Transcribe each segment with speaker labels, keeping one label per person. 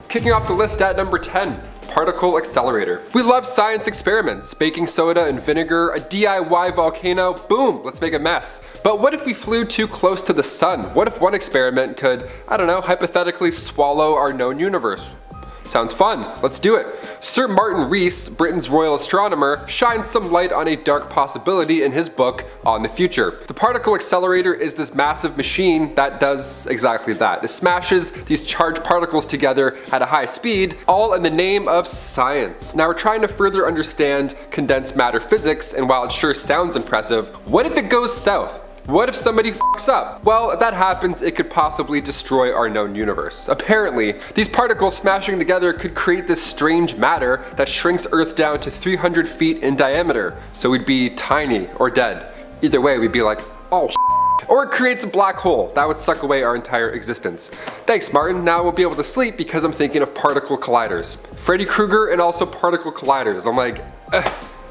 Speaker 1: Kicking off the list at number 10. Particle accelerator. We love science experiments. Baking soda and vinegar, a DIY volcano, boom, let's make a mess. But what if we flew too close to the sun? What if one experiment could, I don't know, hypothetically swallow our known universe? Sounds fun, let's do it. Sir Martin Rees, Britain's royal astronomer, shines some light on a dark possibility in his book On the Future. The particle accelerator is this massive machine that does exactly that. It smashes these charged particles together at a high speed, all in the name of science. Now we're trying to further understand condensed matter physics, and while it sure sounds impressive, what if it goes south? What if somebody fucks up? Well, if that happens, it could possibly destroy our known universe. Apparently, these particles smashing together could create this strange matter that shrinks Earth down to 300 feet in diameter. So we'd be tiny or dead. Either way, we'd be like, oh shit. Or it creates a black hole. That would suck away our entire existence. Thanks, Martin. Now we'll be able to sleep because I'm thinking of particle colliders. Freddy Krueger and also particle colliders. I'm like,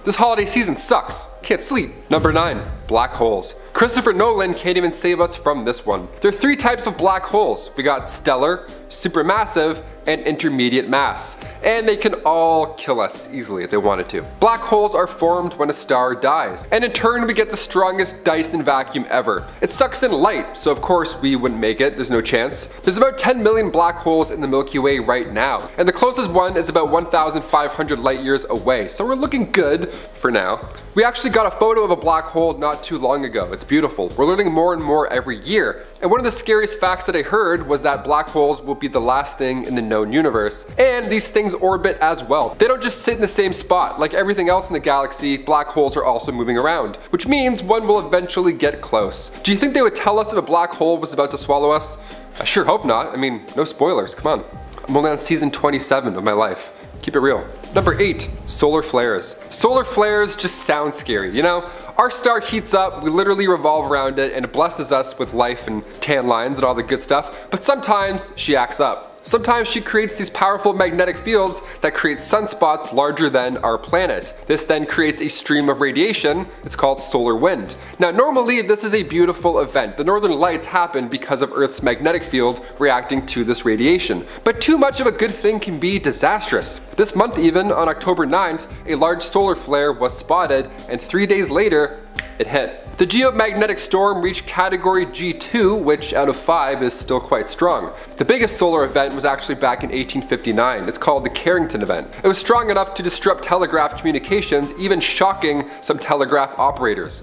Speaker 1: this holiday season sucks. Can't sleep. Number 9. Black holes. Christopher Nolan can't even save us from this one. There are 3 types of black holes. We got stellar, supermassive, and intermediate mass. And they can all kill us easily if they wanted to. Black holes are formed when a star dies. And in turn, we get the strongest Dyson vacuum ever. It sucks in light, so of course we wouldn't make it. There's no chance. There's about 10 million black holes in the Milky Way right now. And the closest one is about 1,500 light years away. So we're looking good for now. We actually got a photo of a black hole not too long ago. It's beautiful. We're learning more and more every year. And one of the scariest facts that I heard was that black holes will be the last thing in the known universe. And these things orbit as well. They don't just sit in the same spot. Like everything else in the galaxy, black holes are also moving around, which means one will eventually get close. Do you think they would tell us if a black hole was about to swallow us? I sure hope not. I mean, no spoilers, come on. I'm only on season 27 of my life. Keep it real. Number 8. Solar flares. Solar flares just sound scary, you know? Our star heats up, we literally revolve around it, and it blesses us with life and tan lines and all the good stuff, but sometimes she acts up. Sometimes she creates these powerful magnetic fields that create sunspots larger than our planet. This then creates a stream of radiation. It's called solar wind. Now normally this is a beautiful event. The northern lights happen because of Earth's magnetic field reacting to this radiation. But too much of a good thing can be disastrous. This month even, on October 9th, a large solar flare was spotted, and 3 days later, it hit. The geomagnetic storm reached category G2, which out of 5 is still quite strong. The biggest solar event was actually back in 1859. It's called the Carrington event. It was strong enough to disrupt telegraph communications, even shocking some telegraph operators.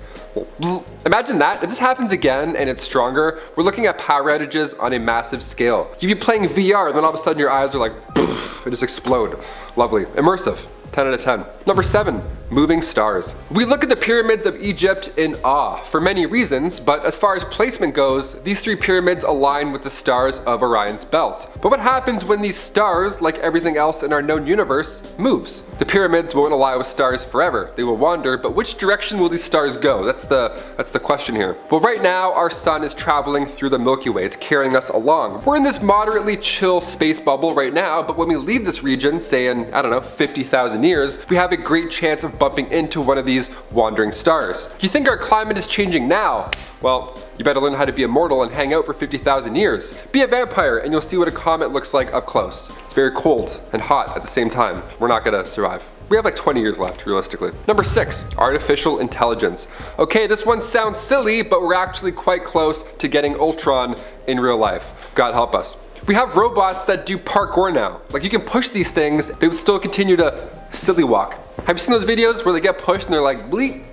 Speaker 1: Imagine that, if this happens again and it's stronger, we're looking at power outages on a massive scale. You'd be playing VR and then all of a sudden your eyes are like, poof, and just explode. Lovely, immersive. 10 out of 10. Number 7. Moving stars. We look at the pyramids of Egypt in awe for many reasons, but as far as placement goes, these 3 pyramids align with the stars of Orion's belt. But what happens when these stars, like everything else in our known universe, moves? The pyramids won't align with stars forever. They will wander, but which direction will these stars go? That's the question here. Well, right now our sun is traveling through the Milky Way. It's carrying us along. We're in this moderately chill space bubble right now, but when we leave this region, say in, I don't know, 50,000 years, we have a great chance of bumping into one of these wandering stars. Do you think our climate is changing now? Well, you better learn how to be immortal and hang out for 50,000 years. Be a vampire and you'll see what a comet looks like up close. It's very cold and hot at the same time. We're not gonna survive. We have like 20 years left, realistically. Number 6, artificial intelligence. Okay, this one sounds silly, but we're actually quite close to getting Ultron in real life. God help us. We have robots that do parkour now. Like you can push these things, they would still continue to silly walk. Have you seen those videos where they get pushed and they're like, bleep,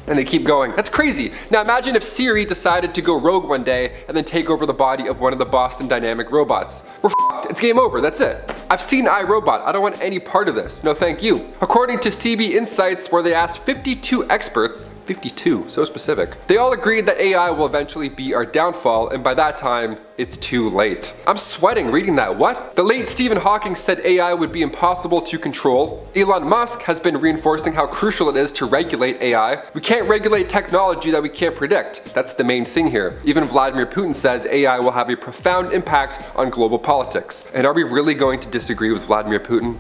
Speaker 1: and they keep going? That's crazy. Now imagine if Siri decided to go rogue one day and then take over the body of one of the Boston Dynamic robots. We're f***ed. It's game over. That's it. I've seen iRobot. I don't want any part of this. No thank you. According to CB Insights, where they asked 52 experts, 52, so specific, they all agreed that AI will eventually be our downfall, and by that time, it's too late. I'm sweating reading that. What? The late Stephen Hawking said AI would be impossible to control. Elon Musk has been reinforcing how crucial it is to regulate AI. We can't regulate technology that we can't predict. That's the main thing here. Even Vladimir Putin says AI will have a profound impact on global politics. And are we really going to disagree with Vladimir Putin?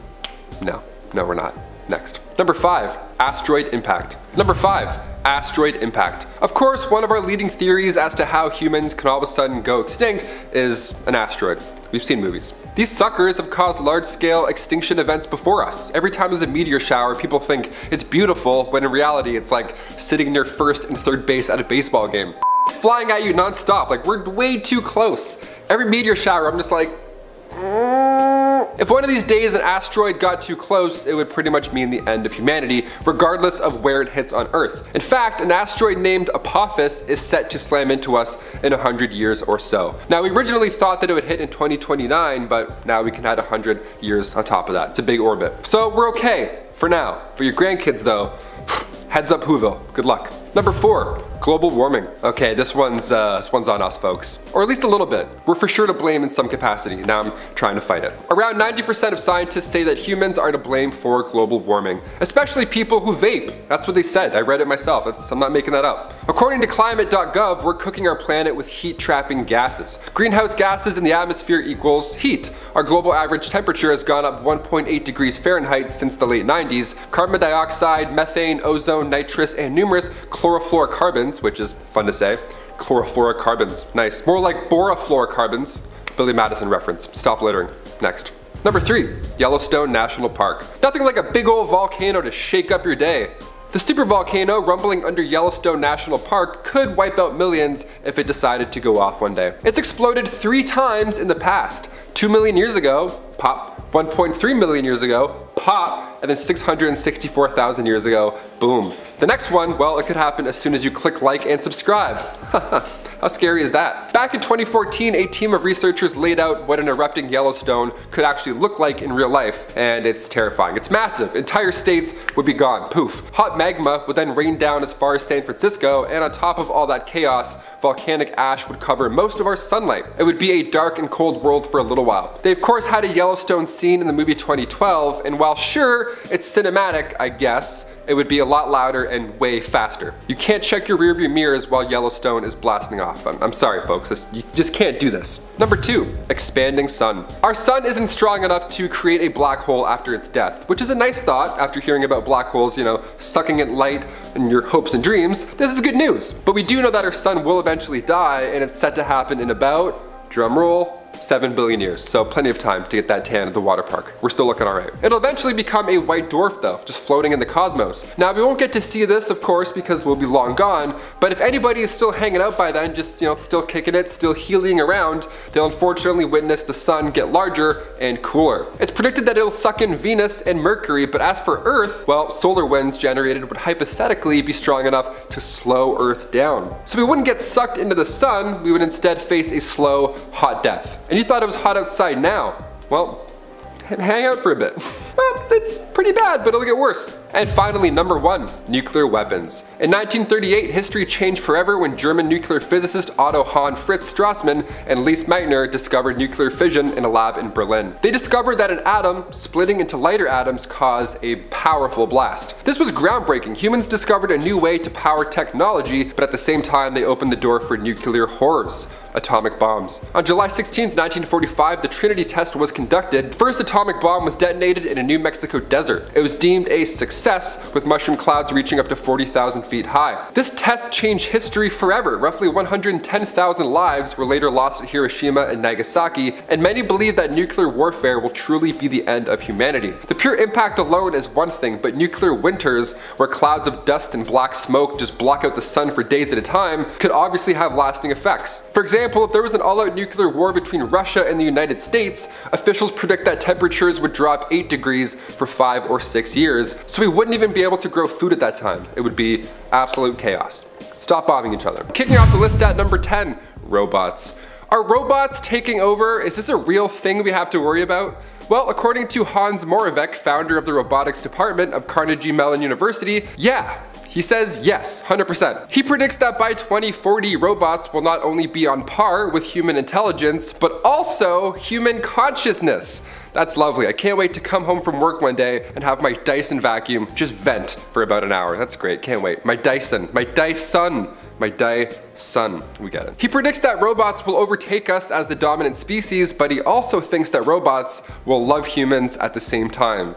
Speaker 1: No, we're not. Next. Number 5, asteroid impact. Number 5, asteroid impact. Of course, one of our leading theories as to how humans can all of a sudden go extinct is an asteroid. We've seen movies. These suckers have caused large-scale extinction events before us. Every time there's a meteor shower, people think it's beautiful, when in reality it's like sitting near first and third base at a baseball game. It's flying at you non-stop, like we're way too close. Every meteor shower, I'm just like, If one of these days an asteroid got too close, it would pretty much mean the end of humanity, regardless of where it hits on Earth. In fact, an asteroid named Apophis is set to slam into us in 100 years or so. Now, we originally thought that it would hit in 2029, but now we can add 100 years on top of that. It's a big orbit. So we're okay for now. For your grandkids though, heads up Whoville, good luck. Number 4, global warming. Okay, this one's on us, folks. Or at least a little bit. We're for sure to blame in some capacity. Now I'm trying to fight it. Around 90% of scientists say that humans are to blame for global warming, especially people who vape. That's what they said. I read it myself. I'm not making that up. According to climate.gov, we're cooking our planet with heat-trapping gases. Greenhouse gases in the atmosphere equals heat. Our global average temperature has gone up 1.8 degrees Fahrenheit since the late 90s. Carbon dioxide, methane, ozone, nitrous, and numerous chlorofluorocarbons, which is fun to say. Chlorofluorocarbons, nice. More like borofluorocarbons. Billy Madison reference. Stop littering. Next. Number 3, Yellowstone National Park. Nothing like a big old volcano to shake up your day. The supervolcano rumbling under Yellowstone National Park could wipe out millions if it decided to go off one day. It's exploded 3 times in the past. 2 million years ago, pop. 1.3 million years ago, pop, and then 664,000 years ago, boom. The next one, well, it could happen as soon as you click like and subscribe. How scary is that? Back in 2014, a team of researchers laid out what an erupting Yellowstone could actually look like in real life, and it's terrifying. It's massive. Entire states would be gone. Poof. Hot magma would then rain down as far as San Francisco, and on top of all that chaos, volcanic ash would cover most of our sunlight. It would be a dark and cold world for a little while. They of course had a Yellowstone scene in the movie 2012, and while sure, it's cinematic, I guess, it would be a lot louder and way faster. You can't check your rearview mirrors while Yellowstone is blasting off. I'm sorry folks, you just can't do this. Number 2, expanding sun. Our sun isn't strong enough to create a black hole after its death, which is a nice thought after hearing about black holes, sucking at light and your hopes and dreams. This is good news. But we do know that our sun will eventually die, and it's set to happen in about, drumroll, 7 billion years, so plenty of time to get that tan at the water park. We're still looking alright. It'll eventually become a white dwarf though, just floating in the cosmos. Now we won't get to see this of course because we'll be long gone, but if anybody is still hanging out by then, just still kicking it, still healing around, they'll unfortunately witness the sun get larger and cooler. It's predicted that it'll suck in Venus and Mercury, but as for Earth, well, solar winds generated would hypothetically be strong enough to slow Earth down. So we wouldn't get sucked into the sun, we would instead face a slow, hot death. And you thought it was hot outside now. Well, hang out for a bit. Well, it's pretty bad, but it'll get worse. And finally, number 1, nuclear weapons. In 1938, history changed forever when German nuclear physicist Otto Hahn Fritz Strassmann and Lise Meitner discovered nuclear fission in a lab in Berlin. They discovered that an atom splitting into lighter atoms caused a powerful blast. This was groundbreaking. Humans discovered a new way to power technology, but at the same time they opened the door for nuclear horrors. Atomic bombs. On July 16, 1945, the Trinity test was conducted. The first atomic bomb was detonated in a New Mexico desert. It was deemed a success, with mushroom clouds reaching up to 40,000 feet high. This test changed history forever. Roughly 110,000 lives were later lost at Hiroshima and Nagasaki, and many believe that nuclear warfare will truly be the end of humanity. The pure impact alone is one thing, but nuclear winters, where clouds of dust and black smoke just block out the sun for days at a time, could obviously have lasting effects. For example, if there was an all-out nuclear war between Russia and the United States, officials predict that temperatures would drop 8 degrees for 5 or 6 years, so we wouldn't even be able to grow food at that time. It would be absolute chaos. Stop bombing each other. Kicking off the list at number 10, robots. Are robots taking over? Is this a real thing we have to worry about? Well, according to Hans Moravec, founder of the robotics department of Carnegie Mellon University, yeah. He says yes, 100%. He predicts that by 2040, robots will not only be on par with human intelligence, but also human consciousness. That's lovely. I can't wait to come home from work one day and have my Dyson vacuum just vent for about an hour. That's great, can't wait. My Dyson, we get it. He predicts that robots will overtake us as the dominant species, but he also thinks that robots will love humans at the same time.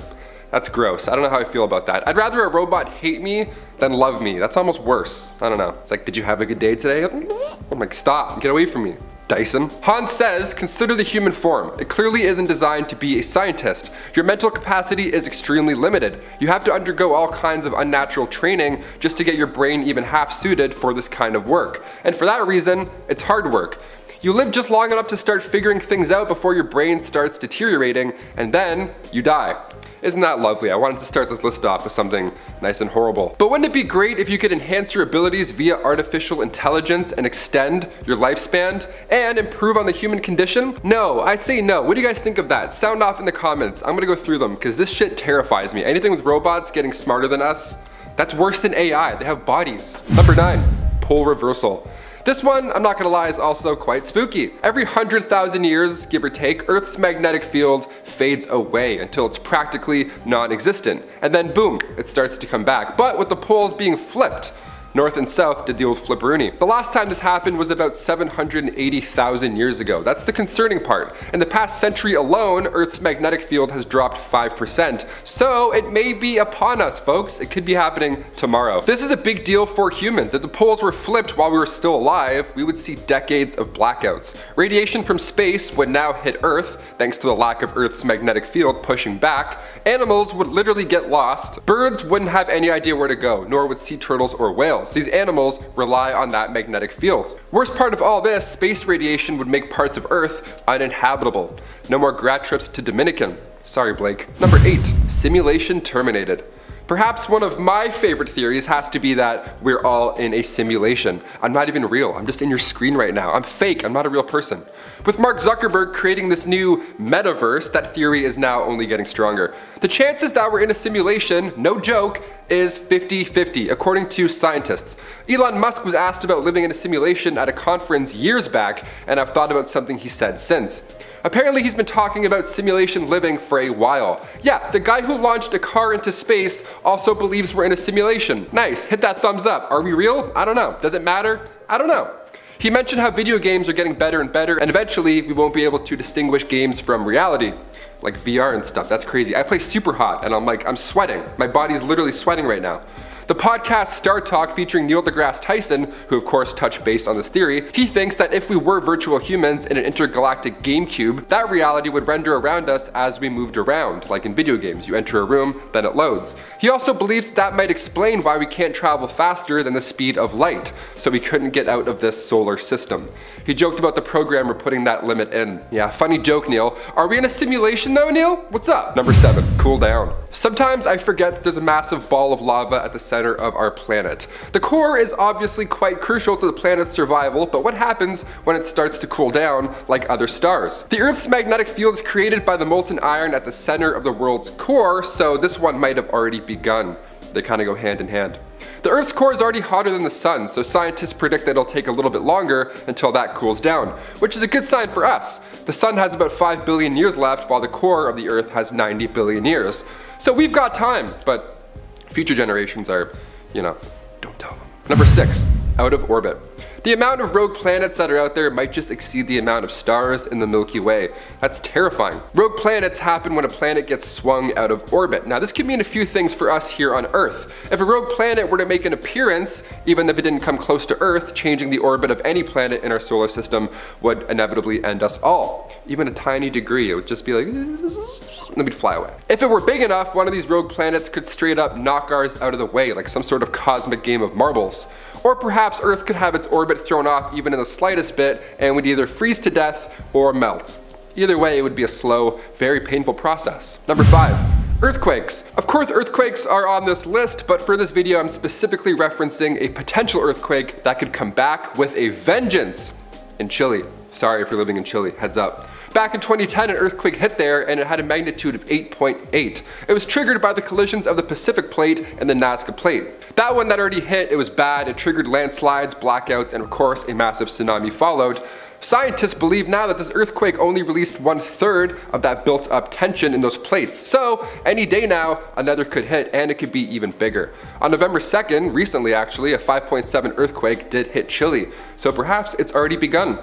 Speaker 1: That's gross. I don't know how I feel about that. I'd rather a robot hate me than love me. That's almost worse. I don't know. It's like, did you have a good day today? I'm like, stop, get away from me. Dyson. Hans says, consider the human form. It clearly isn't designed to be a scientist. Your mental capacity is extremely limited. You have to undergo all kinds of unnatural training just to get your brain even half suited for this kind of work. And for that reason, it's hard work. You live just long enough to start figuring things out before your brain starts deteriorating, and then you die. Isn't that lovely? I wanted to start this list off with something nice and horrible. But wouldn't it be great if you could enhance your abilities via artificial intelligence and extend your lifespan and improve on the human condition? No, I say no. What do you guys think of that? Sound off in the comments. I'm gonna go through them because this shit terrifies me. Anything with robots getting smarter than us, that's worse than AI. They have bodies. Number 9, pole reversal. This one, I'm not gonna lie, is also quite spooky. Every 100,000 years, give or take, Earth's magnetic field fades away until it's practically non-existent. And then boom, it starts to come back, but with the poles being flipped. North and South did the old flipperoonie. The last time this happened was about 780,000 years ago. That's the concerning part. In the past century alone, Earth's magnetic field has dropped 5%. So it may be upon us, folks. It could be happening tomorrow. This is a big deal for humans. If the poles were flipped while we were still alive, we would see decades of blackouts. Radiation from space would now hit Earth, thanks to the lack of Earth's magnetic field pushing back. Animals would literally get lost. Birds wouldn't have any idea where to go, nor would sea turtles or whales. These animals rely on that magnetic field. Worst part of all this, space radiation would make parts of Earth uninhabitable. No more grad trips to Dominican. Sorry, Blake. Number 8, simulation terminated. Perhaps one of my favorite theories has to be that we're all in a simulation. I'm not even real. I'm just in your screen right now. I'm fake. I'm not a real person. With Mark Zuckerberg creating this new metaverse, that theory is now only getting stronger. The chances that we're in a simulation, no joke, is 50-50, according to scientists. Elon Musk was asked about living in a simulation at a conference years back, and I've thought about something he said since. Apparently he's been talking about simulation living for a while. Yeah, the guy who launched a car into space also believes we're in a simulation. Nice, hit that thumbs up. Are we real? I don't know. Does it matter? I don't know. He mentioned how video games are getting better and better, and eventually we won't be able to distinguish games from reality. Like VR and stuff, that's crazy. I play Super Hot and I'm sweating. My body's literally sweating right now. The podcast Star Talk featuring Neil deGrasse Tyson, who of course touched base on this theory, he thinks that if we were virtual humans in an intergalactic game cube, that reality would render around us as we moved around, like in video games. You enter a room, then it loads. He also believes that might explain why we can't travel faster than the speed of light, so we couldn't get out of this solar system. He joked about the programmer putting that limit in. Yeah, funny joke, Neil. Are we in a simulation though, Neil? What's up? Number 7, cool down. Sometimes I forget that there's a massive ball of lava at the center of our planet. The core is obviously quite crucial to the planet's survival, but what happens when it starts to cool down like other stars? The Earth's magnetic field is created by the molten iron at the center of the world's core, so this one might have already begun. They kind of go hand in hand. The Earth's core is already hotter than the sun, so scientists predict that it'll take a little bit longer until that cools down, which is a good sign for us. The sun has about 5 billion years left, while the core of the Earth has 90 billion years. So we've got time, but future generations are, don't tell them. Number 6, out of orbit. The amount of rogue planets that are out there might just exceed the amount of stars in the Milky Way. That's terrifying. Rogue planets happen when a planet gets swung out of orbit. Now this could mean a few things for us here on Earth. If a rogue planet were to make an appearance, even if it didn't come close to Earth, changing the orbit of any planet in our solar system would inevitably end us all. Even a tiny degree, it would just be like, and then we'd fly away. If it were big enough, one of these rogue planets could straight up knock ours out of the way, like some sort of cosmic game of marbles. Or perhaps Earth could have its orbit thrown off even in the slightest bit, and we'd either freeze to death or melt. Either way, it would be a slow, very painful process. Number 5, earthquakes. Of course, earthquakes are on this list, but for this video, I'm specifically referencing a potential earthquake that could come back with a vengeance in Chile. Sorry if you're living in Chile, heads up. Back in 2010, an earthquake hit there and it had a magnitude of 8.8. It was triggered by the collisions of the Pacific Plate and the Nazca Plate. That one that already hit, it was bad. It triggered landslides, blackouts, and of course a massive tsunami followed. Scientists believe now that this earthquake only released 1/3 of that built up tension in those plates. So any day now, another could hit and it could be even bigger. On November 2nd, recently actually, a 5.7 earthquake did hit Chile. So perhaps it's already begun.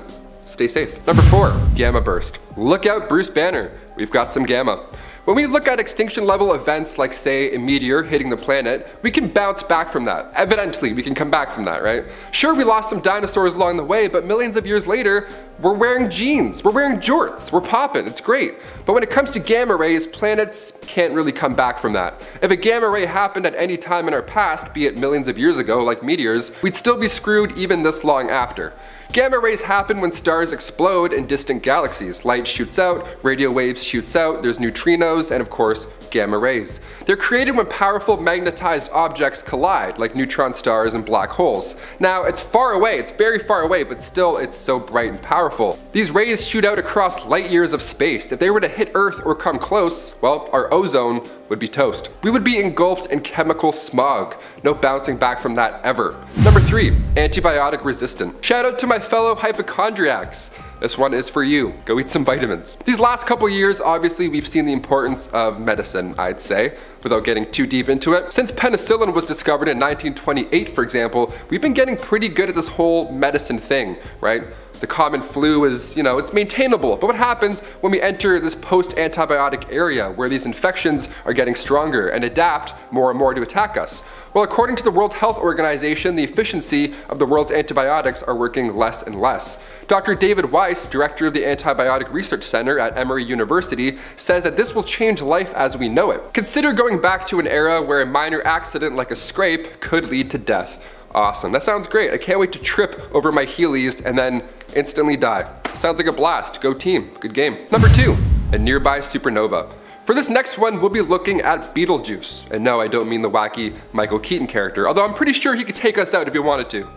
Speaker 1: Stay safe. Number 4, gamma burst. Look out, Bruce Banner. We've got some gamma. When we look at extinction level events like say a meteor hitting the planet, we can bounce back from that. Evidently, we can come back from that, right? Sure, we lost some dinosaurs along the way, but millions of years later, we're wearing jeans, we're wearing jorts, we're popping, it's great. But when it comes to gamma rays, planets can't really come back from that. If a gamma ray happened at any time in our past, be it millions of years ago like meteors, we'd still be screwed even this long after. Gamma rays happen when stars explode in distant galaxies. Light shoots out, radio waves shoots out, there's neutrinos, and of course, gamma rays. They're created when powerful magnetized objects collide, like neutron stars and black holes. Now, it's far away, it's very far away, but still it's so bright and powerful. These rays shoot out across light years of space. If they were to hit Earth or come close, well, our ozone would be toast. We would be engulfed in chemical smog. No bouncing back from that ever. Number 3, antibiotic resistant. Shout out to my fellow hypochondriacs. This one is for you. Go eat some vitamins. These last couple years, obviously, we've seen the importance of medicine, I'd say, without getting too deep into it. Since penicillin was discovered in 1928, for example, we've been getting pretty good at this whole medicine thing, right? The common flu is, it's maintainable. But what happens when we enter this post-antibiotic area where these infections are getting stronger and adapt more and more to attack us? Well, according to the World Health Organization, the efficiency of the world's antibiotics are working less and less. Dr. David Weiss, director of the Antibiotic Research Center at Emory University, says that this will change life as we know it. Consider going back to an era where a minor accident like a scrape could lead to death. Awesome, that sounds great. I can't wait to trip over my Heelys and then instantly die. Sounds like a blast. Go team. Good game. Number 2, a nearby supernova. For this next one, we'll be looking at Beetlejuice. And no, I don't mean the wacky Michael Keaton character, although I'm pretty sure he could take us out if he wanted to.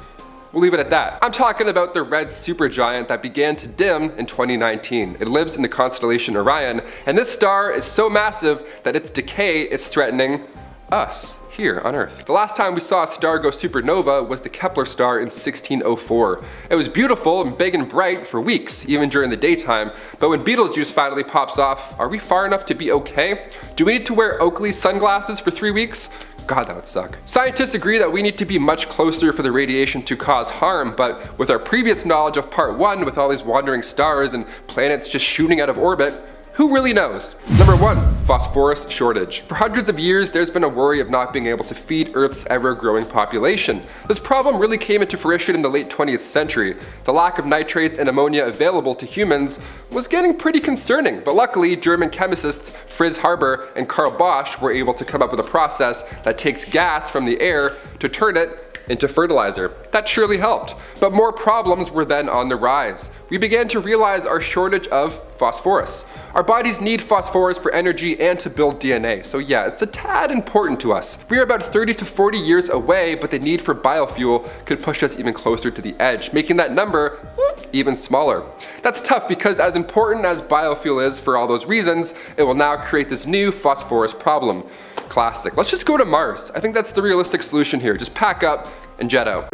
Speaker 1: We'll leave it at that. I'm talking about the red supergiant that began to dim in 2019. It lives in the constellation Orion, and this star is so massive that its decay is threatening us here on Earth. The last time we saw a star go supernova was the Kepler star in 1604. It was beautiful and big and bright for weeks, even during the daytime, but when Betelgeuse finally pops off, are we far enough to be okay? Do we need to wear Oakley sunglasses for 3 weeks? God, that would suck. Scientists agree that we need to be much closer for the radiation to cause harm, but with our previous knowledge of part 1, with all these wandering stars and planets just shooting out of orbit, who really knows? Number 1, phosphorus shortage. For hundreds of years, there's been a worry of not being able to feed Earth's ever-growing population. This problem really came into fruition in the late 20th century. The lack of nitrates and ammonia available to humans was getting pretty concerning, but luckily, German chemists Fritz Haber and Karl Bosch were able to come up with a process that takes gas from the air to turn it into fertilizer. That surely helped, but more problems were then on the rise. We began to realize our shortage of phosphorus. Our bodies need phosphorus for energy and to build DNA, so yeah, it's a tad important to us. We are about 30 to 40 years away, but the need for biofuel could push us even closer to the edge, making that number even smaller. That's tough because as important as biofuel is for all those reasons, it will now create this new phosphorus problem. Classic. Let's just go to Mars. I think that's the realistic solution here. Just pack up and jet out.